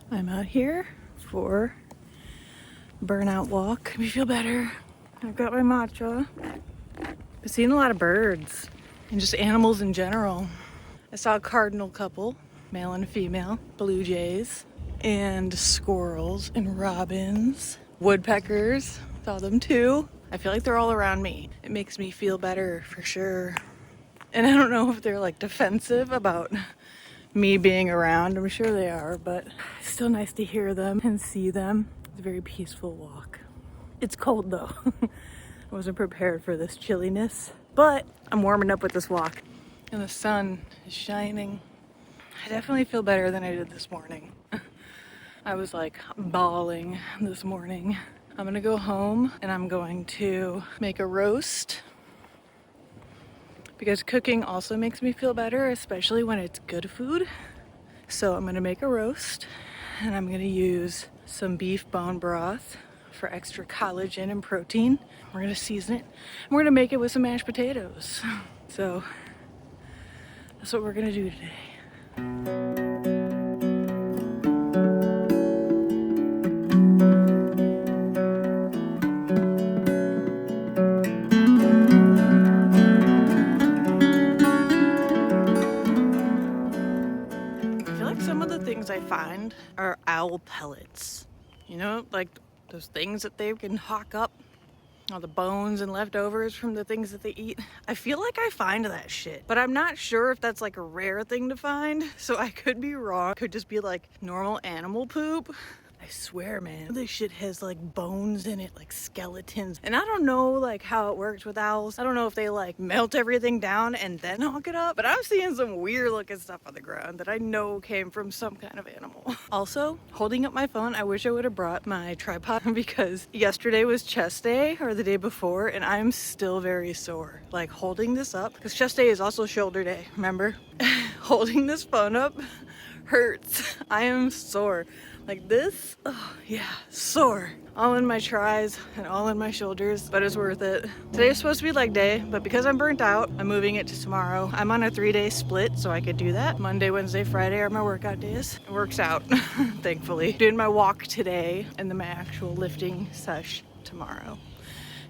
I'm out here for Burnout walk. Make me feel better. I've got my matcha. I've seen a lot of birds and just animals in general. I saw a cardinal couple, male and female, blue jays, and squirrels and robins, woodpeckers. Saw them too. I feel like they're all around me. It makes me feel better for sure. And I don't know if they're like defensive about me being around. I'm sure they are, but it's still nice to hear them and see them. It's a very peaceful walk. It's cold though. I wasn't prepared for this chilliness, but I'm warming up with this walk and the sun is shining. I definitely feel better than I did this morning. I was like bawling this morning. I'm gonna go home and I'm going to make a roast because cooking also makes me feel better, especially when it's good food. So I'm gonna make a roast and I'm gonna use some beef bone broth for extra collagen and protein. We're gonna season it and we're gonna make it with some mashed potatoes. So that's what we're gonna do today. Some of the things I find are owl pellets. You know, like those things that they can hawk up, all the bones and leftovers from the things that they eat. I feel like I find that shit, but I'm not sure if that's like a rare thing to find, so I could be wrong. Could just be like normal animal poop. I swear, man, this shit has like bones in it, like skeletons. And I don't know like how it works with owls. I don't know if they like melt everything down and then hawk it up, but I'm seeing some weird looking stuff on the ground that I know came from some kind of animal. Also, holding up my phone, I wish I would have brought my tripod because yesterday was chest day or the day before and I'm still very sore. Like holding this up, because chest day is also shoulder day, remember? Holding this phone up hurts. I am sore. Like this, oh yeah, sore. All in my tries and all in my shoulders, but it's worth it. Today's supposed to be leg day, but because I'm burnt out, I'm moving it to tomorrow. I'm on a 3-day split, so I could do that. Monday, Wednesday, Friday are my workout days. It works out, thankfully. Doing my walk today and then my actual lifting sesh tomorrow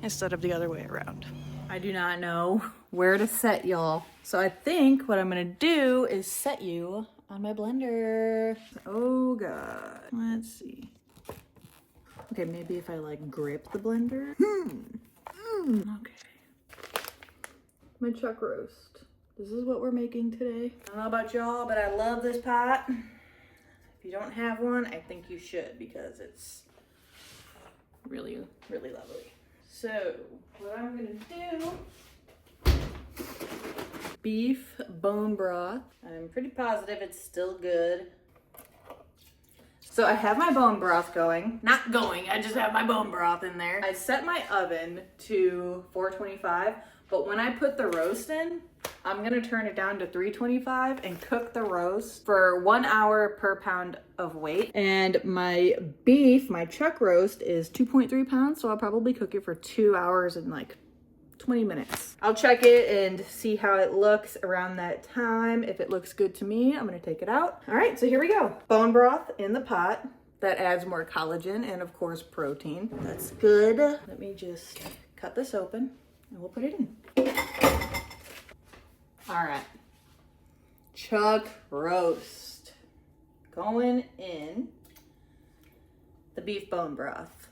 instead of the other way around. I do not know where to set y'all. So I think what I'm gonna do is set you on my blender. Oh God. Let's see. Okay, maybe if I like grip the blender. Okay. My chuck roast. This is what we're making today. I don't know about y'all, but I love this pot. If you don't have one, I think you should because it's really, really lovely. So what I'm gonna do, beef bone broth. I'm pretty positive it's still good. So I have my bone broth going. Not going, I just have my bone broth in there. I set my oven to 425, but when I put the roast in, I'm gonna turn it down to 325 and cook the roast for 1 hour per pound of weight. And my beef, my chuck roast is 2.3 pounds, so I'll probably cook it for 2 hours and like 20 minutes. I'll check it and see how it looks around that time. If it looks good to me, I'm gonna take it out. All right, so here we go. Bone broth in the pot. That adds more collagen and of course protein. That's good. Let me just cut this open and we'll put it in. All right, chuck roast. Going in the beef bone broth.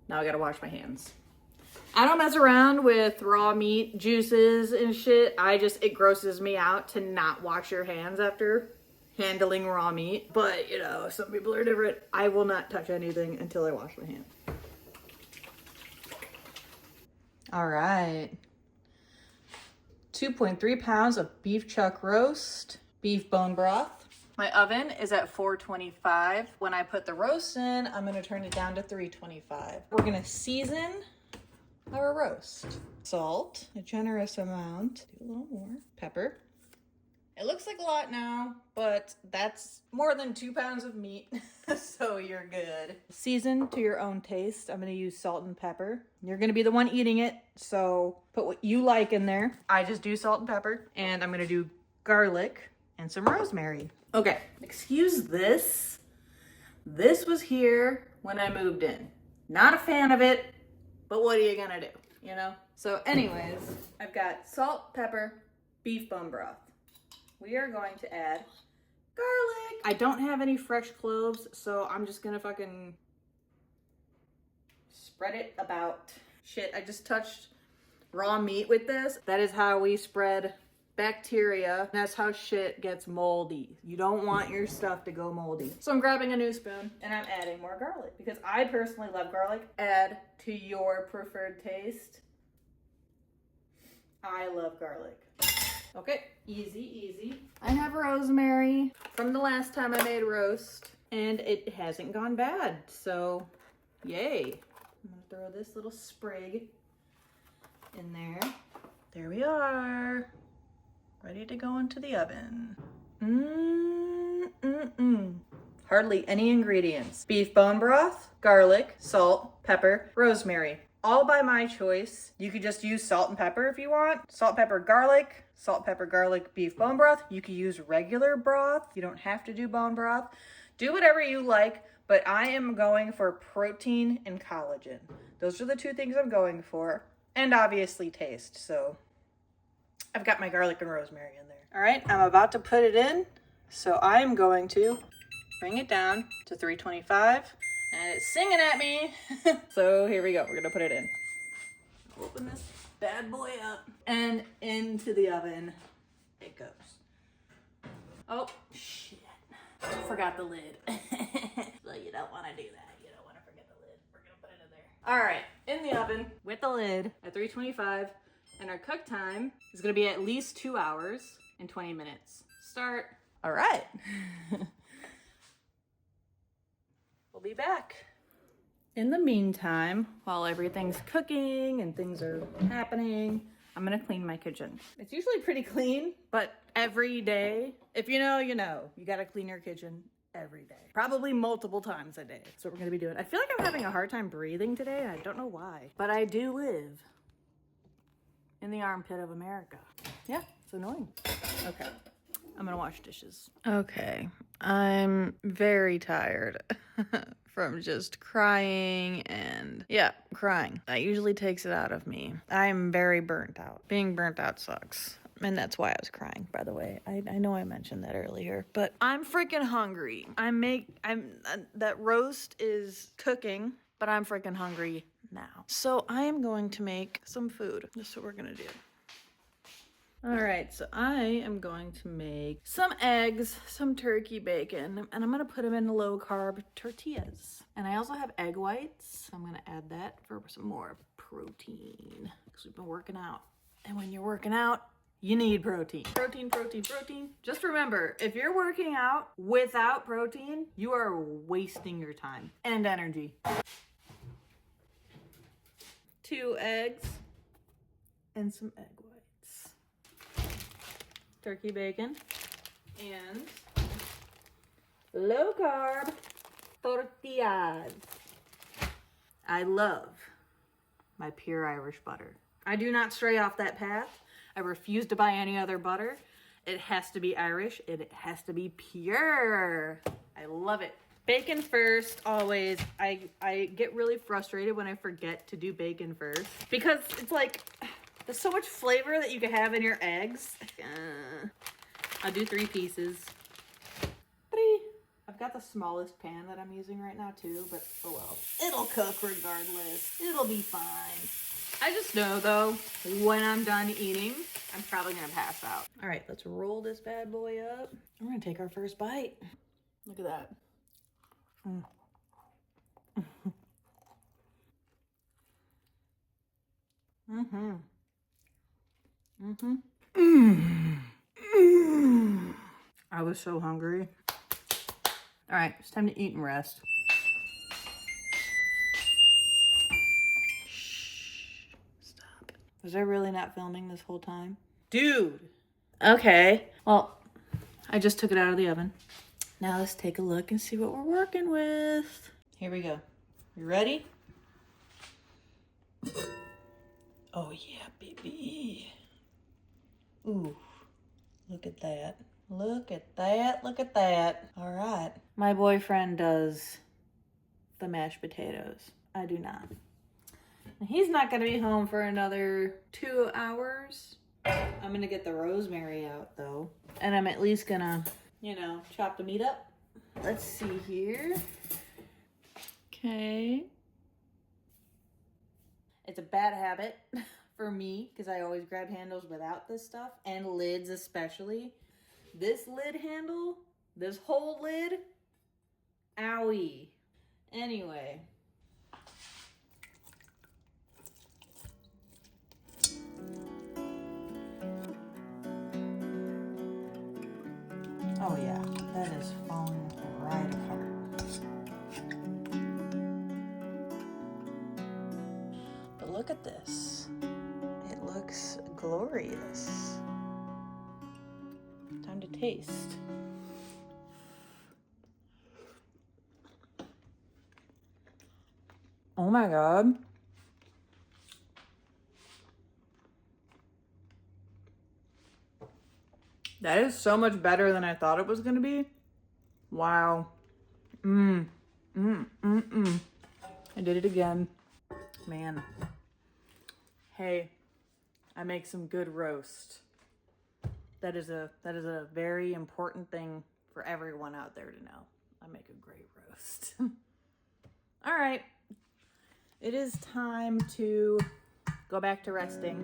Now I gotta wash my hands. I don't mess around with raw meat juices and shit. It grosses me out to not wash your hands after handling raw meat. But, you know, some people are different. I will not touch anything until I wash my hands. All right. 2.3 pounds of beef chuck roast, beef bone broth. My oven is at 425. When I put the roast in, I'm gonna turn it down to 325. We're gonna season our roast. Salt, a generous amount. Do a little more. Pepper. It looks like a lot now, but that's more than 2 pounds of meat, so you're good. Season to your own taste. I'm gonna use salt and pepper. You're gonna be the one eating it, so put what you like in there. I just do salt and pepper, and I'm gonna do garlic and some rosemary. Okay, excuse this. This was here when I moved in. Not a fan of it, but what are you gonna do, you know? So anyways, I've got salt, pepper, beef bone broth. We are going to add garlic. I don't have any fresh cloves, so I'm just gonna fucking spread it about. Shit, I just touched raw meat with this. That is how we spread bacteria. That's how shit gets moldy. You don't want your stuff to go moldy. So I'm grabbing a new spoon and I'm adding more garlic because I personally love garlic. Add to your preferred taste. I love garlic. Okay, easy. I have rosemary from the last time I made roast and it hasn't gone bad. So yay. I'm gonna throw this little sprig in there. There we are. Ready to go into the oven. Hardly any ingredients. Beef bone broth, garlic, salt, pepper, rosemary. All by my choice. You could just use salt and pepper if you want. Salt, pepper, garlic, beef bone broth. You could use regular broth. You don't have to do bone broth. Do whatever you like, but I am going for protein and collagen. Those are the two things I'm going for. And obviously taste, so I've got my garlic and rosemary in there. All right, I'm about to put it in. So I'm going to bring it down to 325 and it's singing at me. So here we go, we're gonna put it in. Open this bad boy up and into the oven it goes. Oh, shit. Forgot the lid. So you don't wanna do that. You don't wanna forget the lid. We're gonna put it in there. All right, in the oven with the lid at 325. And our cook time is gonna be at least 2 hours and 20 minutes. Start. All right. We'll be back. In the meantime, while everything's cooking and things are happening, I'm gonna clean my kitchen. It's usually pretty clean, but every day, if you know, you know, you gotta clean your kitchen every day. Probably multiple times a day. That's what we're gonna be doing. I feel like I'm having a hard time breathing today. I don't know why, but I do live in the armpit of America. Yeah, it's annoying. Okay, I'm gonna wash dishes. Okay, I'm very tired from just crying and crying. That usually takes it out of me. I'm very burnt out. Being burnt out sucks. And that's why I was crying, by the way. I know I mentioned that earlier, but I'm freaking hungry. That roast is cooking, but I'm freaking hungry now. So I am going to make some food. That's what we're gonna do. All right, so I am going to make some eggs, some turkey bacon, and I'm gonna put them in low carb tortillas. And I also have egg whites. So I'm gonna add that for some more protein because we've been working out. And when you're working out, you need protein. Protein. Just remember, if you're working out without protein, you are wasting your time and energy. 2 eggs and some egg whites. Turkey bacon and low carb tortillas. I love my pure Irish butter. I do not stray off that path. I refuse to buy any other butter. It has to be Irish. It has to be pure. I love it. Bacon first, always. I get really frustrated when I forget to do bacon first because it's like, there's so much flavor that you can have in your eggs. I'll do 3 pieces. 3. I've got the smallest pan that I'm using right now too, but oh well. It'll cook regardless. It'll be fine. I just know though, when I'm done eating, I'm probably gonna pass out. All right, let's roll this bad boy up. We're gonna take our first bite. Look at that. I was so hungry. All right, it's time to eat and rest. Was I really not filming this whole time? Dude! Okay, well, I just took it out of the oven. Now let's take a look and see what we're working with. Here we go. You ready? Oh yeah, baby. Ooh, look at that. Look at that, look at that. All right. My boyfriend does the mashed potatoes. I do not. He's not gonna be home for another 2 hours. I'm gonna get the rosemary out though. And I'm at least gonna, you know, chop the meat up. Let's see here. Okay. It's a bad habit for me because I always grab handles without this stuff, and lids especially. This lid handle, this whole lid, owie. Anyway. Oh yeah, that is falling right apart. But look at this. It looks glorious. Time to taste. Oh my God. That is so much better than I thought it was gonna be. Wow. I did it again. Man. Hey, I make some good roast. That is a very important thing for everyone out there to know. I make a great roast. All right. It is time to go back to resting.